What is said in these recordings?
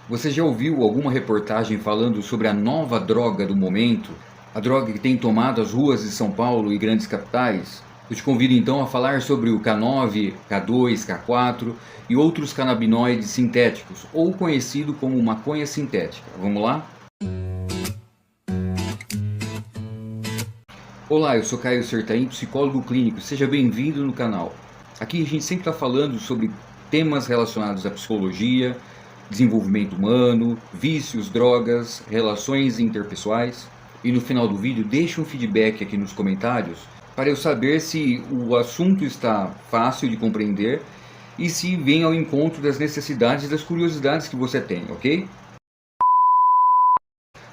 Você já ouviu alguma reportagem falando sobre a nova droga do momento? A droga que tem tomado as ruas de São Paulo e grandes capitais? Eu te convido então a falar sobre o K9, K2, K4 e outros canabinoides sintéticos, ou conhecido como maconha sintética. Vamos lá? Olá, eu sou Caio Sertain, psicólogo clínico. Seja bem-vindo no canal. Aqui a gente sempre está falando sobre temas relacionados à psicologia, desenvolvimento humano, vícios, drogas, relações interpessoais. E no final do vídeo, deixe um feedback aqui nos comentários para eu saber se o assunto está fácil de compreender e se vem ao encontro das necessidades e das curiosidades que você tem, ok?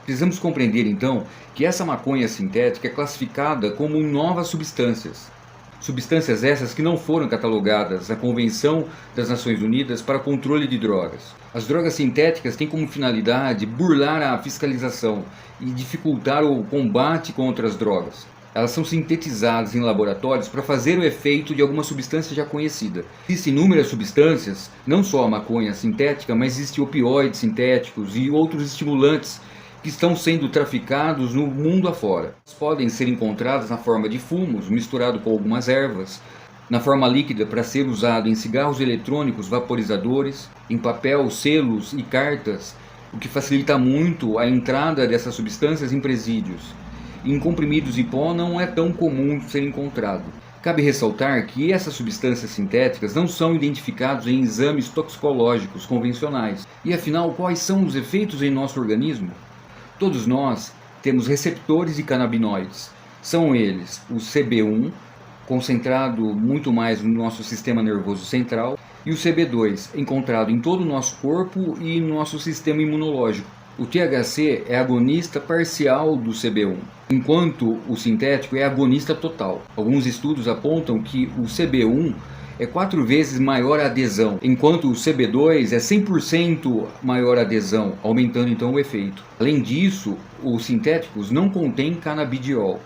Precisamos compreender então que essa maconha sintética é classificada como novas substâncias. Substâncias essas que não foram catalogadas na Convenção das Nações Unidas para o Controle de Drogas. As drogas sintéticas têm como finalidade burlar a fiscalização e dificultar o combate contra as drogas. Elas são sintetizadas em laboratórios para fazer o efeito de alguma substância já conhecida. Existem inúmeras substâncias, não só a maconha sintética, mas existem opioides sintéticos e outros estimulantes que estão sendo traficados no mundo afora. Podem ser encontrados na forma de fumos, misturado com algumas ervas, na forma líquida para ser usado em cigarros eletrônicos, vaporizadores, em papel, selos e cartas, o que facilita muito a entrada dessas substâncias em presídios. Em comprimidos e pó não é tão comum ser encontrado. Cabe ressaltar que essas substâncias sintéticas não são identificadas em exames toxicológicos convencionais. E afinal, quais são os efeitos em nosso organismo? Todos nós temos receptores de canabinoides. São eles o CB1, concentrado muito mais no nosso sistema nervoso central, e o CB2, encontrado em todo o nosso corpo e no nosso sistema imunológico. O THC é agonista parcial do CB1, enquanto o sintético é agonista total. Alguns estudos apontam que o CB1 é 4 vezes maior a adesão, enquanto o CB2 é 100% maior a adesão, aumentando então o efeito. Além disso, os sintéticos não contêm canabidiol.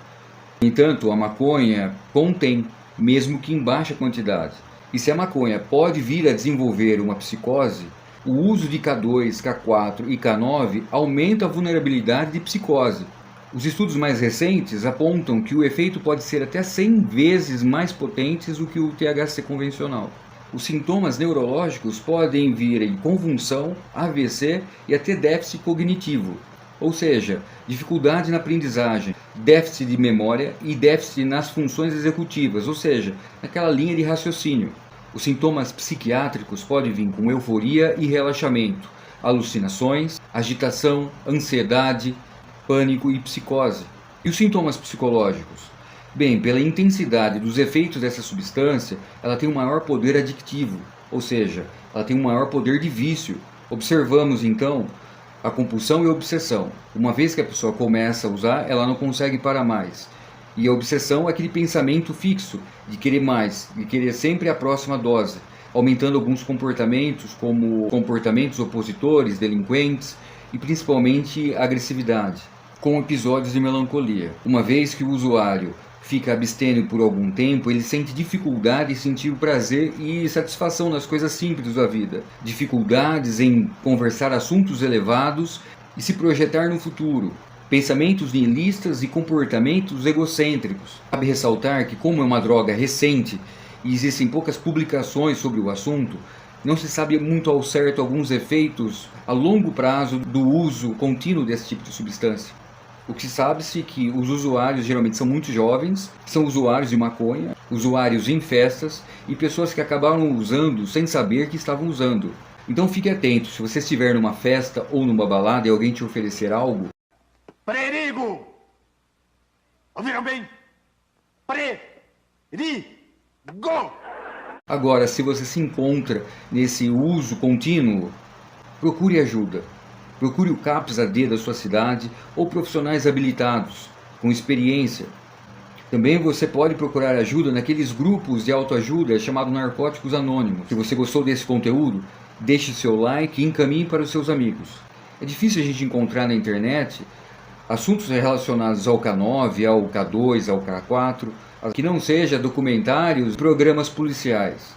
No entanto, a maconha contém, mesmo que em baixa quantidade. E se a maconha pode vir a desenvolver uma psicose, o uso de K2, K4 e K9 aumenta a vulnerabilidade de psicose. Os estudos mais recentes apontam que o efeito pode ser até 100 vezes mais potentes do que o THC convencional. Os sintomas neurológicos podem vir em convulsão, AVC e até déficit cognitivo, ou seja, dificuldade na aprendizagem, déficit de memória e déficit nas funções executivas, ou seja, naquela linha de raciocínio. Os sintomas psiquiátricos podem vir com euforia e relaxamento, alucinações, agitação, ansiedade, pânico e psicose. E os sintomas psicológicos? Bem, pela intensidade dos efeitos dessa substância, ela tem um maior poder adictivo, ou seja, ela tem um maior poder de vício. Observamos então a compulsão e a obsessão. Uma vez que a pessoa começa a usar, ela não consegue parar mais. E a obsessão é aquele pensamento fixo, de querer mais, de querer sempre a próxima dose, aumentando alguns comportamentos, como comportamentos opositores, delinquentes e principalmente agressividade, com episódios de melancolia. Uma vez que o usuário fica abstêmio por algum tempo, ele sente dificuldade em sentir o prazer e satisfação nas coisas simples da vida, dificuldades em conversar assuntos elevados e se projetar no futuro, pensamentos nihilistas e comportamentos egocêntricos. Cabe ressaltar que, como é uma droga recente e existem poucas publicações sobre o assunto, não se sabe muito ao certo alguns efeitos a longo prazo do uso contínuo desse tipo de substância. O que sabe-se é que os usuários geralmente são muito jovens, são usuários de maconha, usuários em festas e pessoas que acabaram usando sem saber que estavam usando. Então fique atento, se você estiver numa festa ou numa balada e alguém te oferecer algo... Perigo! Ouviram bem? Perigo! Agora, se você se encontra nesse uso contínuo, procure ajuda. Procure o CAPS-AD da sua cidade ou profissionais habilitados, com experiência. Também você pode procurar ajuda naqueles grupos de autoajuda chamados Narcóticos Anônimos. Se você gostou desse conteúdo, deixe seu like e encaminhe para os seus amigos. É difícil a gente encontrar na internet assuntos relacionados ao K9, ao K2, ao K4, que não seja documentários, programas policiais.